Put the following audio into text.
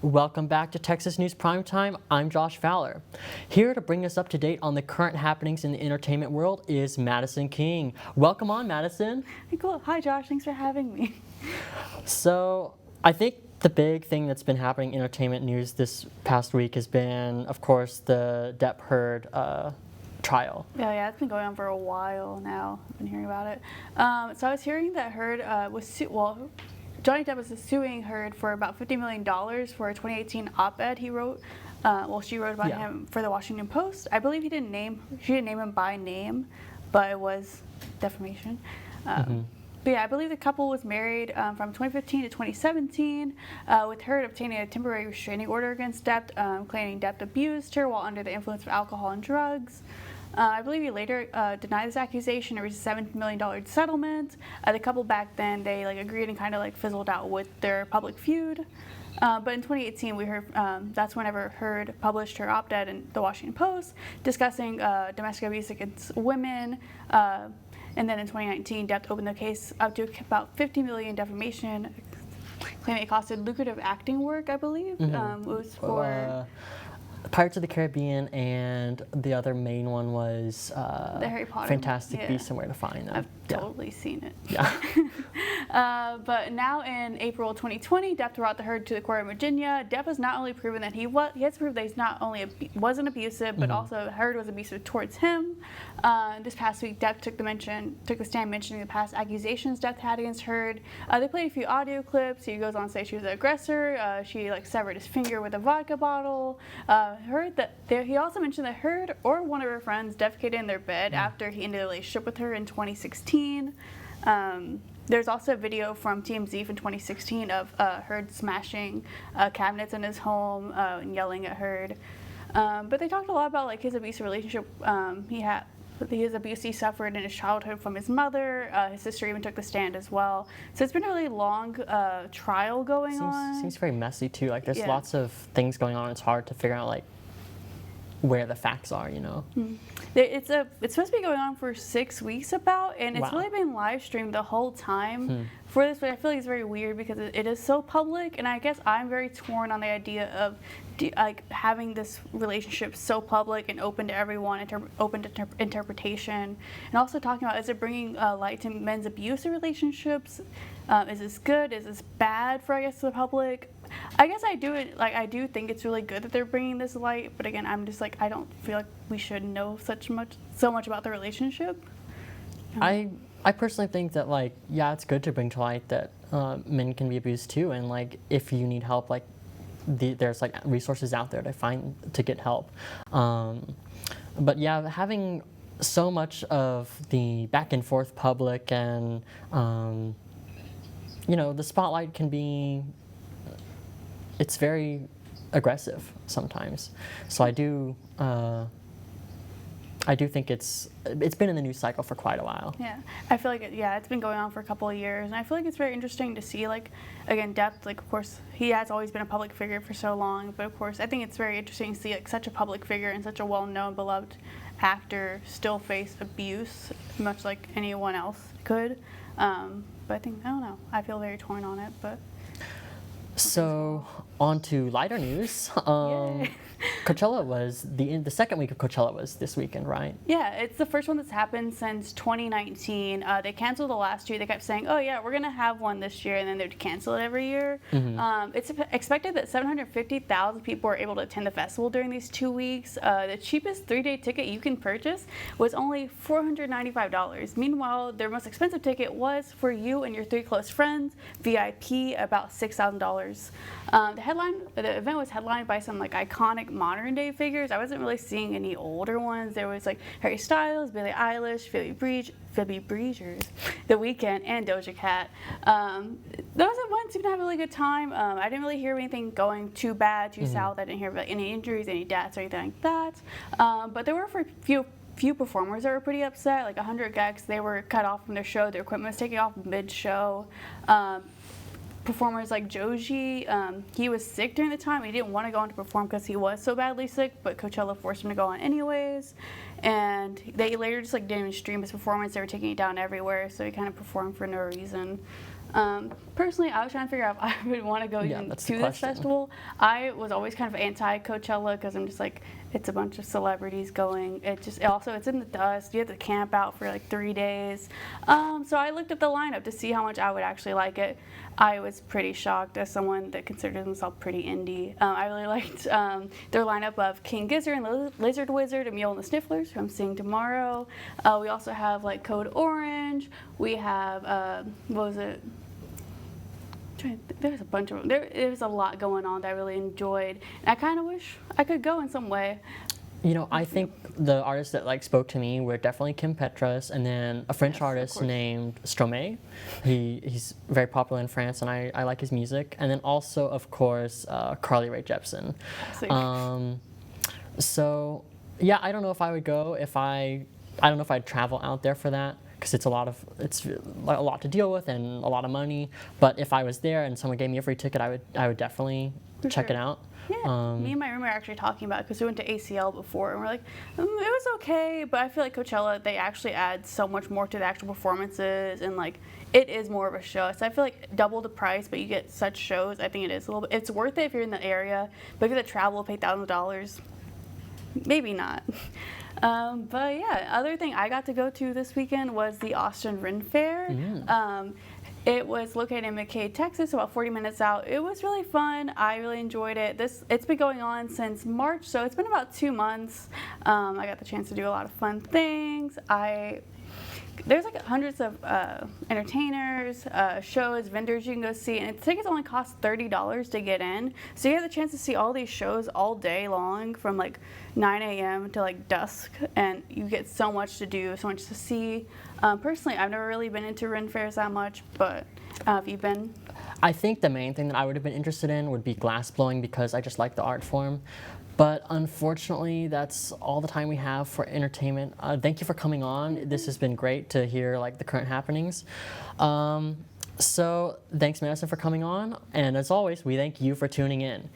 Welcome back to Texas News Primetime. I'm Josh Fowler. Here to bring us up to date on the current happenings in the entertainment world is Madison King. Welcome on, Madison. Hey, cool. Hi, Josh. Thanks for having me. So, I think the big thing that's been happening in entertainment news this past week has been, of course, the Depp Heard trial. Yeah, it's been going on for a while now. I've been hearing about it. So I was hearing that Heard Johnny Depp was suing Heard for about $50 million for a 2018 op-ed he wrote. She wrote about him for the Washington Post. I believe she didn't name him by name, but it was defamation. But yeah, I believe the couple was married from 2015 to 2017, with Heard obtaining a temporary restraining order against Depp, claiming Depp abused her while under the influence of alcohol and drugs. I believe he later denied this accusation and reached a $7 million settlement. The couple back then, they agreed and kind of fizzled out with their public feud. But in 2018, we heard that's whenever Heard published her op-ed in the Washington Post discussing domestic abuse against women. And then in 2019, Depp opened the case up to about $50 million defamation, claiming it costed lucrative acting work, I believe. It was for Pirates of the Caribbean, and the other main one was the Harry Potter. Fantastic Beasts and Where to Find Them. I've totally seen it. Yeah. But now in April 2020, Depp brought the Heard to the court in Virginia. Depp has not only proven that he has to prove that he's not only wasn't abusive, but also Heard was abusive towards him. This past week, Depp took the stand mentioning the past accusations Depp had against Heard. They played a few audio clips. He goes on to say she was the aggressor. She severed his finger with a vodka bottle. He also mentioned that Heard or one of her friends defecated in their bed after he ended a relationship with her in 2016. There's also a video from TMZ from 2016 of Heard smashing cabinets in his home and yelling at Heard. But they talked a lot about his abusive relationship his abuse he suffered in his childhood from his mother. His sister even took the stand as well. So it's been a really long trial going on. Seems very messy too. There's lots of things going on. It's hard to figure out where the facts are, It's supposed to be going on for 6 weeks and it's really been live streamed the whole time for this, but I feel it's very weird because it is so public, and I guess I'm very torn on the idea of having this relationship so public and open to everyone, open to interpretation, and also talking about, is it bringing light to men's abusive relationships? Is this good? Is this bad for, the public? I guess I do think it's really good that they're bringing this light, but again, I'm just I don't feel like we should know so much about the relationship. I personally think that it's good to bring to light that men can be abused too, and if you need help, there's resources out there to get help. But yeah, having so much of the back and forth public and the spotlight can be, it's very aggressive sometimes. So I do think it's been in the news cycle for quite a while. Yeah, I feel it's been going on for a couple of years, and I feel it's very interesting to see, again, Depp, of course, he has always been a public figure for so long, but of course, I think it's very interesting to see, such a public figure and such a well-known, beloved actor still face abuse, much like anyone else could. But I don't know, I feel very torn on it, but... So, on to lighter news. Coachella was the second week of Coachella was this weekend, right? Yeah, it's the first one that's happened since 2019. They canceled the last year. They kept saying, "Oh yeah, we're gonna have one this year," and then they'd cancel it every year. It's expected that 750,000 people were able to attend the festival during these 2 weeks. The cheapest 3-day ticket you can purchase was only $495. Meanwhile, their most expensive ticket was for you and your 3 close friends, VIP, about $6,000. The event was headlined by some iconic modern day figures. I wasn't really seeing any older ones. There was Harry Styles, Billie Eilish, Phoebe Bridgers, The Weeknd, and Doja Cat. Those ones seemed to have a really good time. I didn't really hear anything going too bad, too south. I didn't hear about any injuries, any deaths, or anything like that. But there were a few performers that were pretty upset. 100 acts, they were cut off from their show. Their equipment was taken off mid-show. Performers like Joji, he was sick during the time. He didn't want to go on to perform because he was so badly sick, but Coachella forced him to go on anyways. and they later just like didn't even stream his performance. They were taking it down everywhere, so he kind of performed for no reason. Personally, I was trying to figure out if I would want to go even to this festival. I was always kind of anti-Coachella because I'm just like, it's a bunch of celebrities going. It's in the dust. You have to camp out for like 3 days. So I looked at the lineup to see how much I would actually like it. I was pretty shocked as someone that considers himself pretty indie. I really liked their lineup of King Gizzard and Lizard Wizard and Mule and the Snifflers, who I'm seeing tomorrow. We also have like Code Orange. We have, what was it? There's a bunch of them. There's a lot going on that I really enjoyed, and I kind of wish I could go in some way. You know, I think the artists that like spoke to me were definitely Kim Petras, and then a French artist named Stromae. He's very popular in France, and I like his music. And then also, of course, Carly Rae Jepsen. So yeah, I don't know if I would go I don't know if I'd travel out there for that, because it's a lot to deal with and a lot of money. But if I was there and someone gave me a free ticket, I would definitely check it out. Yeah, me and my roommate are actually talking about it because we went to ACL before, and we're like, it was okay, but I feel like Coachella, they actually add so much more to the actual performances, and like, it is more of a show. So I feel like double the price, but you get such shows. I think it is a little bit, it's worth it if you're in the area, but if you're to travel, pay $1,000, maybe not. But yeah, other thing I got to go to this weekend was the Austin Ren Fair. It was located in McKay, Texas, about 40 minutes out. It was really fun. I really enjoyed it. It's been going on since March, so it's been about 2 months. I got the chance to do a lot of fun things. There's like hundreds of entertainers, shows, vendors you can go see, and tickets only cost $30 to get in. So you have the chance to see all these shows all day long from like 9 a.m. to like dusk, and you get so much to do, so much to see. Personally, I've never really been into Ren Fairs that much, but have you been? I think the main thing that I would have been interested in would be glass blowing, because I just like the art form. But unfortunately, that's all the time we have for entertainment. Thank you for coming on. This has been great to hear like the current happenings. So thanks, Madison, for coming on. And as always, we thank you for tuning in.